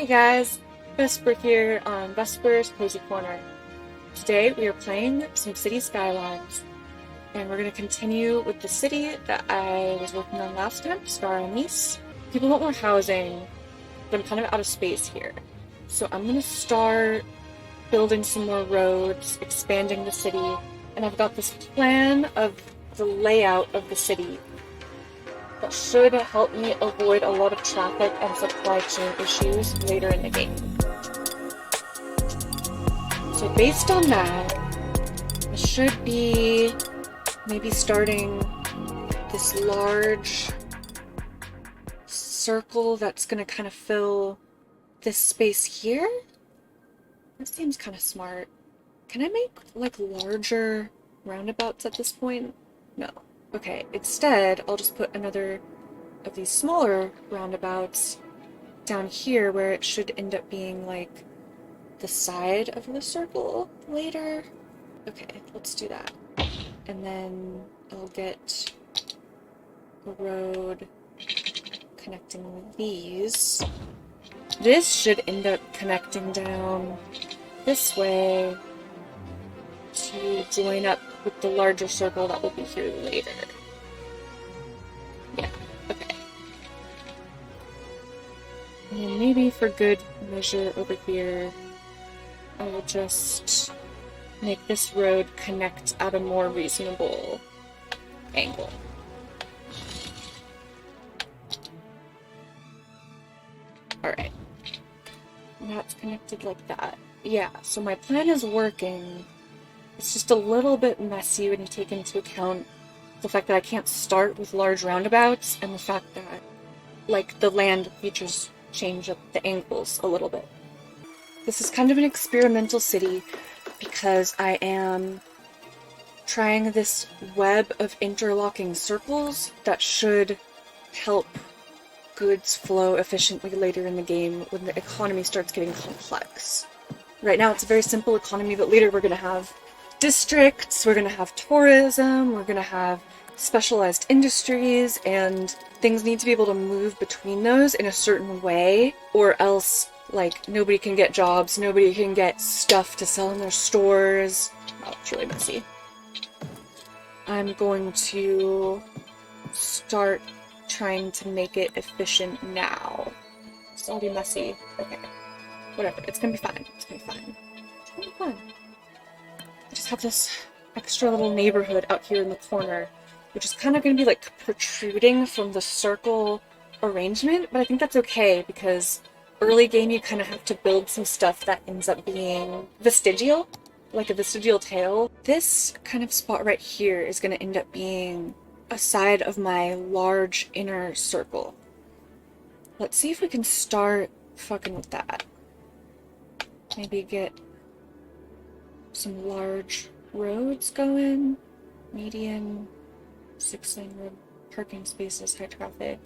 Hey guys, Vesper here on Vesper's Cozy Corner. Today we are playing some City Skylines, and we're going to continue with the city that I was working on last time, Star Anise. People want more housing, but I'm kind of out of space here. So I'm going to start building some more roads, expanding the city, and I've got this plan of the layout of the city that should help me avoid a lot of traffic and supply chain issues later in the game. So based on that, I should be maybe starting this large circle that's going to kind of fill this space here. That seems kind of smart. Can I make like larger roundabouts at this point? No. Okay, instead, I'll just put another of these smaller roundabouts down here where it should end up being like the side of the circle later. Okay, let's do that. And then I'll get a road connecting these. This should end up connecting down this way to join up with the larger circle that will be here later. Yeah, okay. And then maybe for good measure over here, I will just make this road connect at a more reasonable angle. Alright. That's connected like that. Yeah, so my plan is working. It's just a little bit messy when you take into account the fact that I can't start with large roundabouts and the fact that, like, the land features change up the angles a little bit. This is kind of an experimental city because I am trying this web of interlocking circles that should help goods flow efficiently later in the game when the economy starts getting complex. Right now it's a very simple economy, but later we're going to have districts, we're going to have tourism, we're going to have specialized industries, and things need to be able to move between those in a certain way, or else, like, nobody can get jobs, nobody can get stuff to sell in their stores. Oh, it's really messy. I'm going to start trying to make it efficient now. It's already messy. Okay. Whatever. It's gonna be fine. It's gonna be fine. It's gonna be fun. I just have this extra little neighborhood out here in the corner, which is kind of going to be like protruding from the circle arrangement, but I think that's okay because early game you kind of have to build some stuff that ends up being vestigial, like a vestigial tail. This kind of spot right here is going to end up being a side of my large inner circle. Let's see if we can start fucking with that. Maybe get some large roads going, median, 6-lane road, parking spaces, high traffic.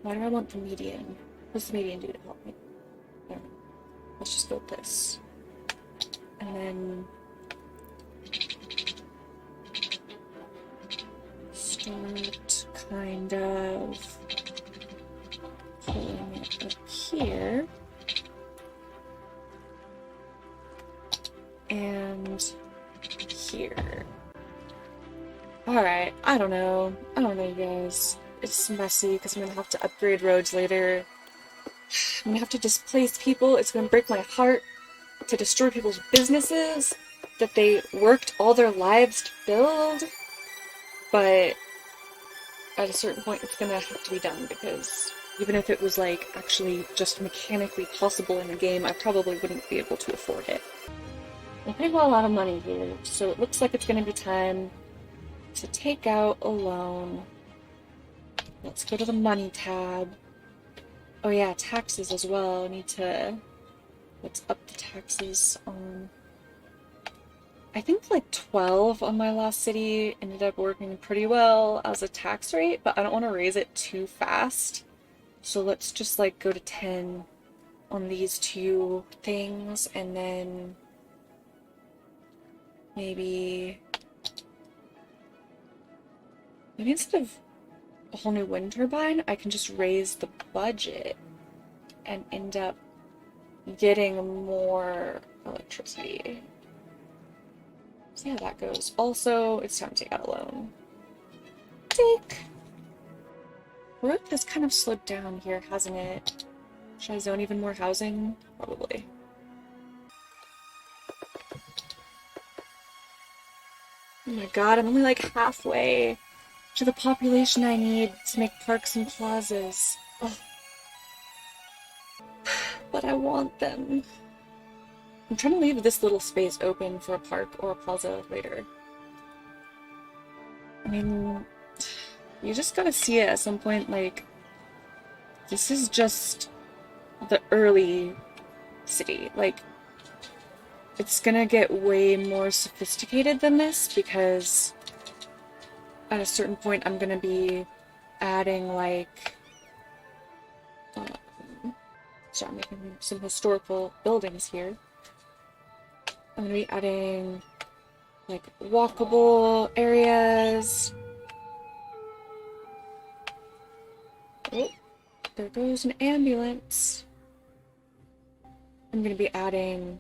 Why do I want the median? What's the median do to help me? I don't know. Let's just go with this. And then start kind of pulling it up here. And here. Alright, I don't know. You guys. It's messy because I'm gonna have to upgrade roads later. I'm gonna have to displace people. It's gonna break my heart to destroy people's businesses that they worked all their lives to build. But at a certain point it's gonna have to be done because even if it was like actually just mechanically possible in the game, I probably wouldn't be able to afford it. I'm paying a lot of money here, so it looks like it's going to be time to take out a loan. Let's go to the money tab. Oh yeah, taxes as well. I need to... Let's up the taxes on... I think like 12 on my last city ended up working pretty well as a tax rate, but I don't want to raise it too fast. So let's just like go to 10 on these two things, and then... Maybe instead of a whole new wind turbine, I can just raise the budget. and end up getting more electricity. See how that goes. Also, it's time to take out a loan. Tick! Growth has kind of slowed down here, hasn't it? Should I zone even more housing? Probably. Oh my god, I'm only like halfway to the population I need to make parks and plazas. Oh. But I want them. I'm trying to leave this little space open for a park or a plaza later. I mean, you just gotta see it at some point, like, this is just the early city. Like, it's gonna get way more sophisticated than this because at a certain point I'm gonna be adding, like, so I'm making some historical buildings here. I'm gonna be adding, like, walkable areas. Oh, there goes an ambulance. I'm gonna be adding,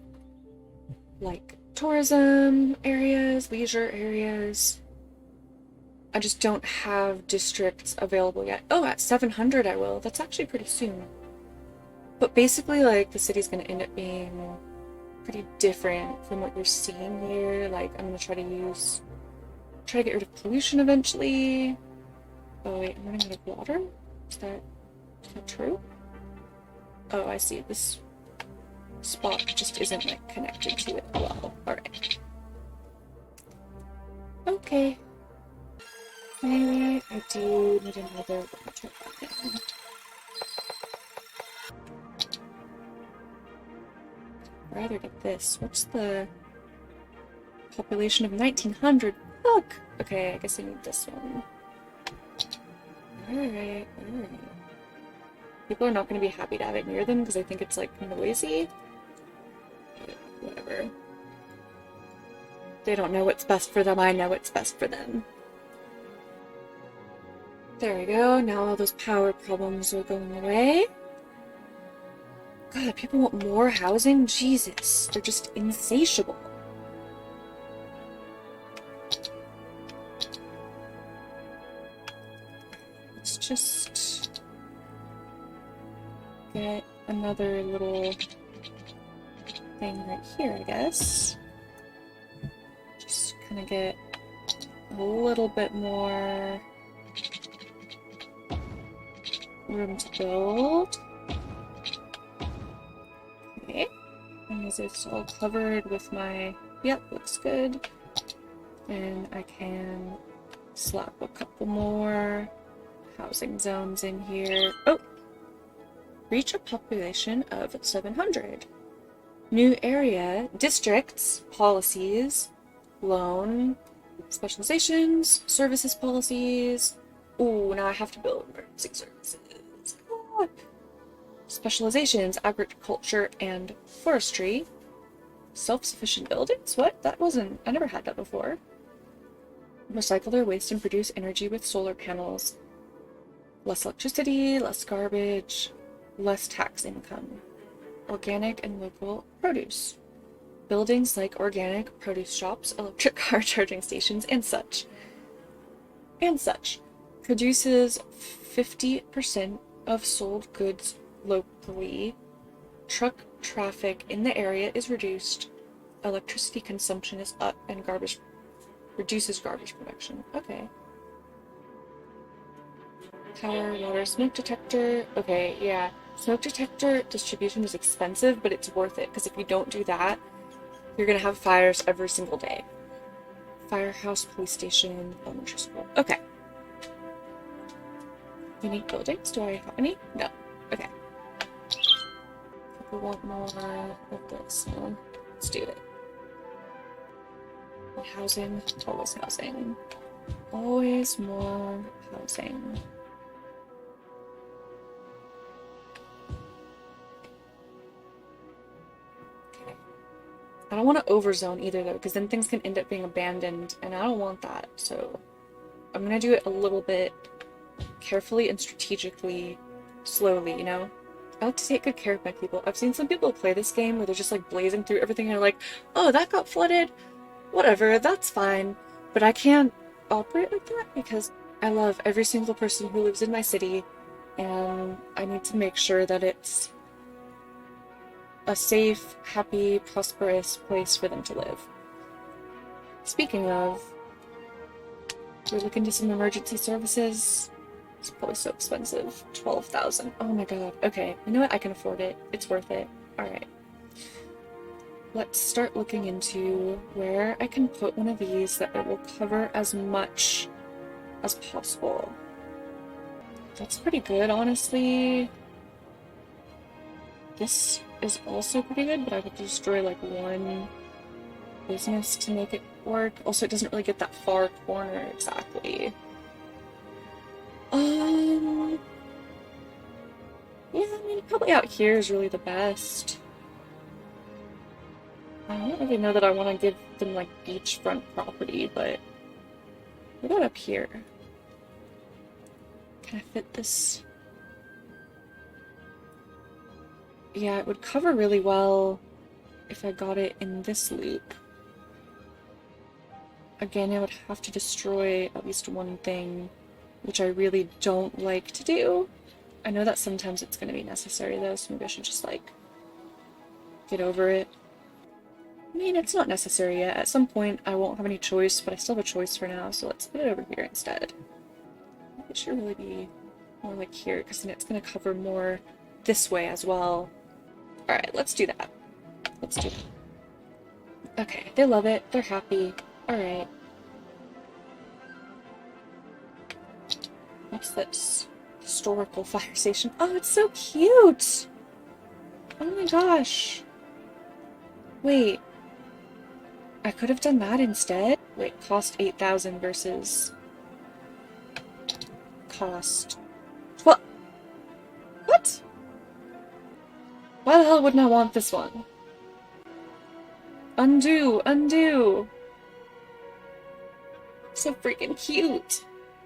like, tourism areas, leisure areas. I just don't have districts available yet. Oh, at 700 I will. That's actually pretty soon. But basically, like, the city's gonna end up being pretty different from what you're seeing here. Like, I'm gonna try to get rid of pollution eventually. Oh wait, I'm running out of water? Is that true? Oh, I see. This spot just isn't, like, connected to it well. Alright. Okay. Maybe I do need another water fountain. I'd rather get this. What's the population of 1900? Look! Okay, I guess I need this one. Alright, alright. People are not going to be happy to have it near them because I think it's, like, noisy. But whatever. They don't know what's best for them, I know what's best for them. There we go, now all those power problems are going away. God, people want more housing? Jesus, they're just insatiable. Let's just get another little thing right here, I guess. Just kind of get a little bit more room to build. Okay. And is this all covered with my... Yep, looks good. And I can slap a couple more housing zones in here. Oh! Reach a population of 700. New area, districts, policies, loan, specializations, services policies. Ooh, now I have to build emergency services. Ah. Specializations, agriculture and forestry. Self-sufficient buildings? What? That wasn't... I never had that before. Recycle their waste and produce energy with solar panels. Less electricity, less garbage, less tax income. Organic and local produce. Buildings like organic produce shops, electric car charging stations, and such. And such. Produces 50% of sold goods locally. Truck traffic in the area is reduced. Electricity consumption is up and reduces garbage production. Okay. Power, water, smoke detector. Okay, yeah. Smoke detector distribution is expensive, but it's worth it, because if you don't do that, you're gonna have fires every single day. Firehouse, police station, elementary school. Okay. Unique buildings? Do I have any? No. Okay. People want more of this, so let's do it. Housing, always housing. Always more housing. Okay. I don't want to overzone either though, because then things can end up being abandoned, and I don't want that, so I'm gonna do it a little bit carefully and strategically, slowly, you know? I like to take good care of my people. I've seen some people play this game where they're just like blazing through everything and they're like, oh, that got flooded. Whatever, that's fine. But I can't operate like that because I love every single person who lives in my city and I need to make sure that it's a safe, happy, prosperous place for them to live. Speaking of, we're looking into some emergency services. It's probably so expensive. 12,000. Oh my god. Okay, you know what? I can afford it. It's worth it. Alright. Let's start looking into where I can put one of these that it will cover as much as possible. That's pretty good, honestly. This is also pretty good, but I would destroy like one business to make it work. Also, it doesn't really get that far corner exactly. Yeah, I mean, probably out here is really the best. I don't really know that I want to give them, like, beachfront property, but what about up here? Can I fit this? Yeah, it would cover really well if I got it in this loop. Again, I would have to destroy at least one thing, which I really don't like to do. I know that sometimes it's going to be necessary, though, so maybe I should just, like, get over it. I mean, it's not necessary yet. At some point, I won't have any choice, but I still have a choice for now, so let's put it over here instead. It should really be more like here, because then it's going to cover more this way as well. Alright, let's do that. Let's do that. Okay, they love it. They're happy. Alright. What's this? Historical fire station. Oh, it's so cute! Oh my gosh. Wait. I could have done that instead? Wait, cost 8,000 versus cost... What? What? Why the hell wouldn't I want this one? Undo! Undo! So freaking cute!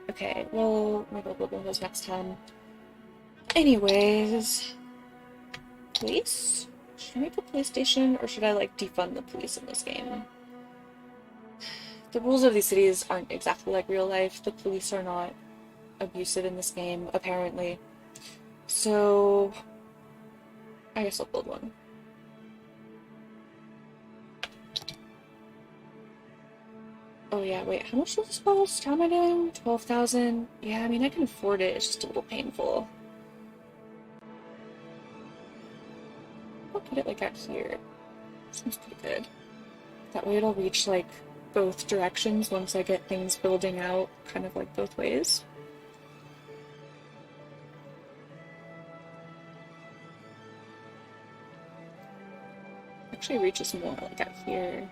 Okay, well, maybe I'll build one of those next time. Anyways... Police? Should I make a police station, or should I, like, defund the police in this game? The rules of these cities aren't exactly like real life. The police are not abusive in this game, apparently. So... I guess I'll build one. Oh yeah, wait, how much does this cost? How am I doing? 12,000? Yeah, I mean, I can afford it, it's just a little painful. I'll put it, like, out here. Seems pretty good. That way it'll reach, like, both directions once I get things building out, kind of like both ways. Actually reaches more, like, out here.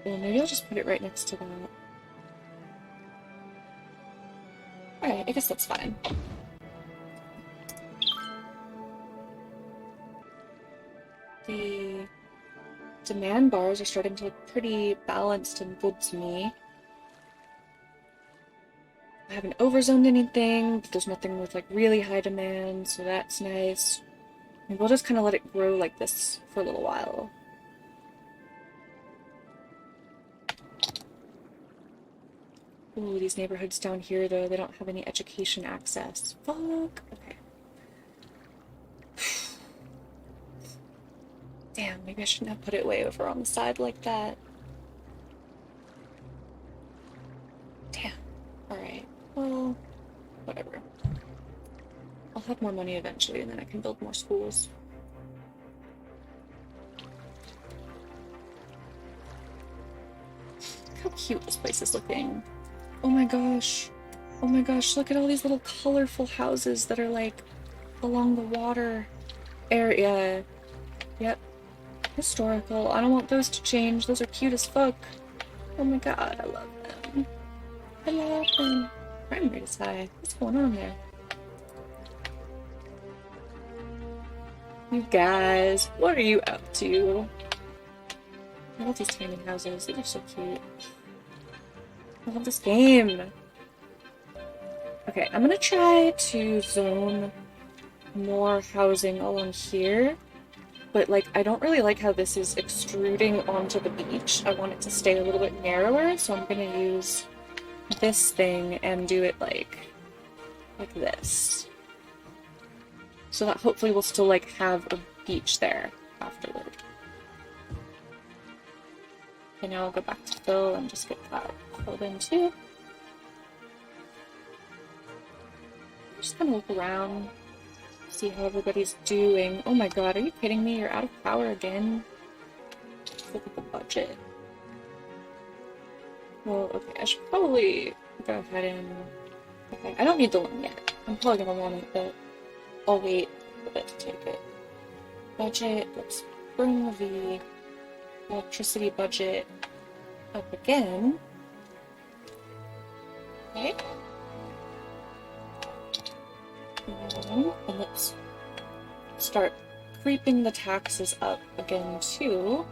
Well, maybe I'll just put it right next to that. Alright, I guess that's fine. The demand bars are starting to look pretty balanced and good to me. I haven't overzoned anything, but there's nothing with like really high demand, so that's nice. And we'll just kind of let it grow like this for a little while. Ooh, these neighborhoods down here, though, they don't have any education access. Fuck. Okay. Damn, maybe I shouldn't have put it way over on the side like that. Damn. Alright. Well, whatever. I'll have more money eventually, and then I can build more schools. Look how cute this place is looking. Oh my gosh. Oh my gosh, look at all these little colorful houses that are like along the water area. Yep. Historical. I don't want those to change. Those are cute as fuck. Oh my god, I love them. I love them. Crime rate is high. What's going on there? You guys, what are you up to? I love these tiny houses. These are so cute. I love this game. Okay, I'm gonna try to zone more housing along here. But, like, I don't really like how this is extruding onto the beach. I want it to stay a little bit narrower, so I'm gonna use this thing and do it, like this. So that hopefully we'll still, like, have a beach there afterward. Okay, now I'll go back to fill and just get that filled in, too. Just gonna look around, see how everybody's doing. Oh my god, are you kidding me? You're out of power again? Look at the budget. Well, okay, I should probably go ahead and... Okay, I don't need the loan yet. I'm probably gonna want it, but I'll wait a bit to take it. Budget, let's bring the electricity budget up again. Okay. And let's start creeping the taxes up again, too.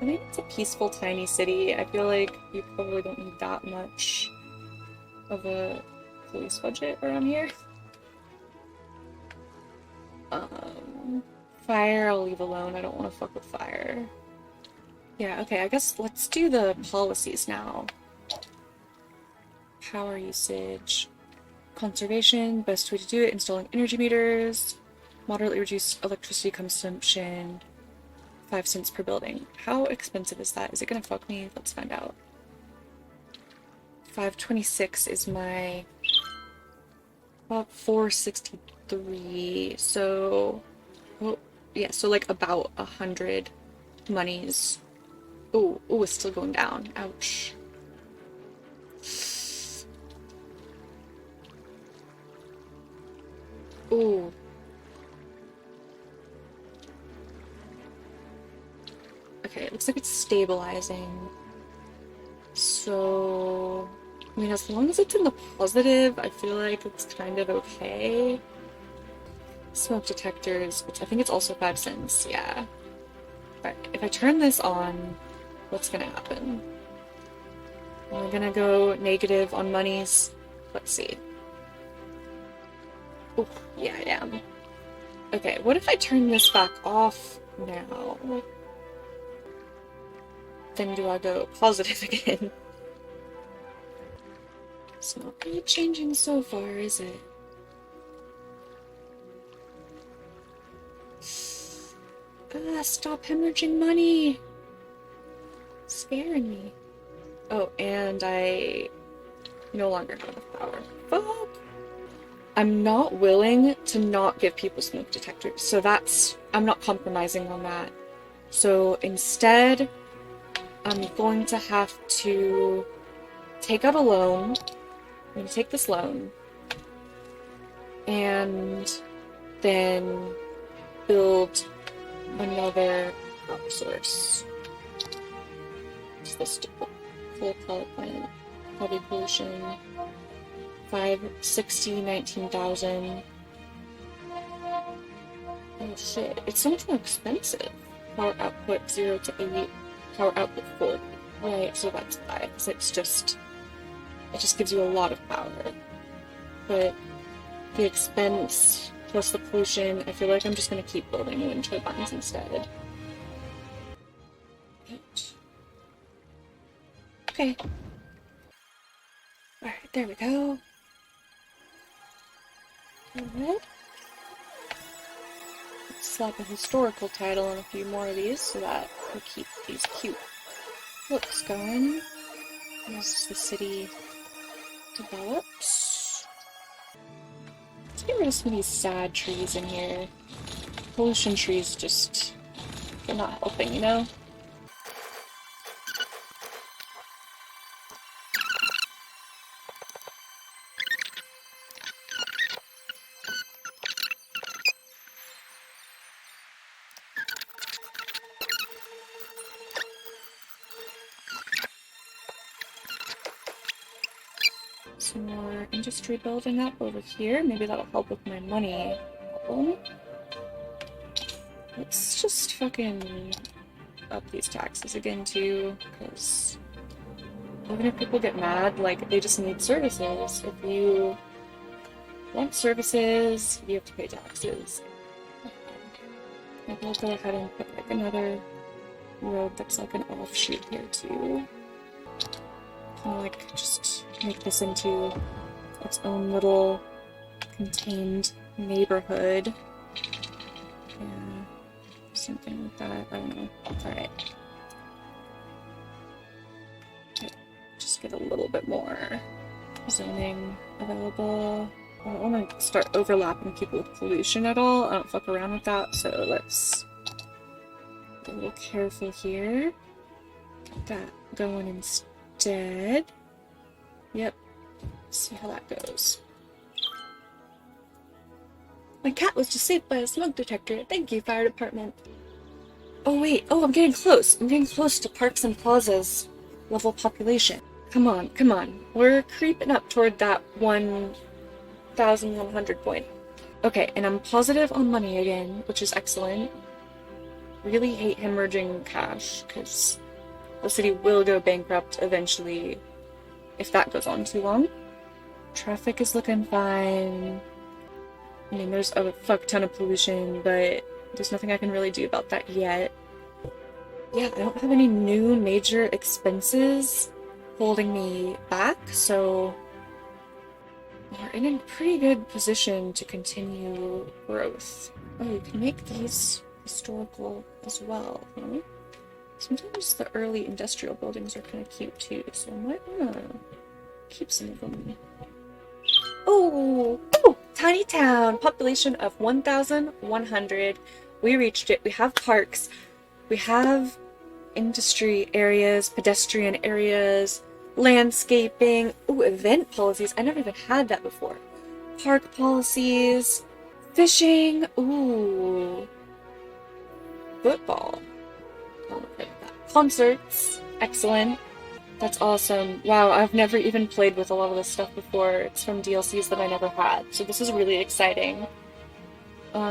I think it's a peaceful, tiny city. I feel like you probably don't need that much of a police budget around here. Fire, I'll leave alone. I don't want to fuck with fire. Yeah, okay, I guess let's do the policies now. Power usage. Conservation, best way to do it, installing energy meters. Moderately reduce electricity consumption. 5 cents per building. How expensive is that? Is it gonna fuck me? Let's find out. 526 is my... about 463, so... Oh, yeah, so like about 100 monies. Oh, it's still going down. Ouch. Ooh. Okay, it looks like it's stabilizing. So... I mean, as long as it's in the positive, I feel like it's kind of okay. Smoke detectors, which I think it's also 5 cents, yeah. Right, if I turn this on, what's gonna happen? Am I gonna go negative on monies? Let's see. Oh, yeah, I am. Okay, what if I turn this back off now? Then do I go positive again? It's not really changing so far, is it? Ah, stop hemorrhaging money! Scaring me. Oh, and I no longer have enough power. Fuck! I'm not willing to not give people smoke detectors, so that's... I'm not compromising on that. So instead, I'm going to have to take out a loan. I'm going to take this loan. And then build another power source. What's this do? Full power plant. Heavy pollution. 560, 19,000. Oh shit, it's so much more expensive. Power output 0 to 8. Power output 4. Right, so that's why. Because it's just... it just gives you a lot of power. But the expense plus the pollution, I feel like I'm just going to keep building wind turbines instead. Right. Okay. Alright, there we go. Alright. Let's slap a historical title on a few more of these so that we keep these cute looks going as the city develops. Let's get rid of some of these sad trees in here. Pollution trees just... they're not helping, you know? Some more industry building up over here. Maybe that'll help with my money problem. Let's just fucking up these taxes again too, because even if people get mad, like, they just need services. If you Want services, you have to pay taxes. Maybe I'll go ahead and put like another road that's like an offshoot here too. Kind of like just make this into its own little contained neighborhood. Yeah, something like that. I don't know. Alright. Just get a little bit more zoning available. I don't want to start overlapping people with pollution at all. I don't fuck around with that, so let's be a little careful here. Get that going instead. Yep. See how that goes. My cat was just saved by a smoke detector. Thank you, fire department. Oh wait, oh, I'm getting close. I'm getting close to Parks and Plaza's level population. Come on, come on. We're creeping up toward that 1,100 point. Okay, and I'm positive on money again, which is excellent. Really hate hemorrhaging cash, because the city will go bankrupt eventually if that goes on too long. Traffic is looking fine. I mean, there's a fuck ton of pollution, but there's nothing I can really do about that yet. Yeah, I don't have any new major expenses holding me back, so we're in a pretty good position to continue growth. Oh, you can make these historical as well, huh? Sometimes the early industrial buildings are kind of cute too, so I might want to keep some of them. Oh, tiny town, population of 1,100. We reached it. We have parks. We have industry areas, pedestrian areas, landscaping. Ooh, event policies. I never even had that before. Park policies, fishing. Ooh, football. Concerts. Excellent. That's awesome. Wow, I've never even played with a lot of this stuff before. It's from DLCs that I never had, so this is really exciting.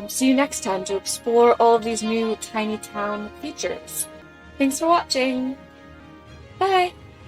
See you next time to explore all of these new tiny town features. Thanks for watching! Bye!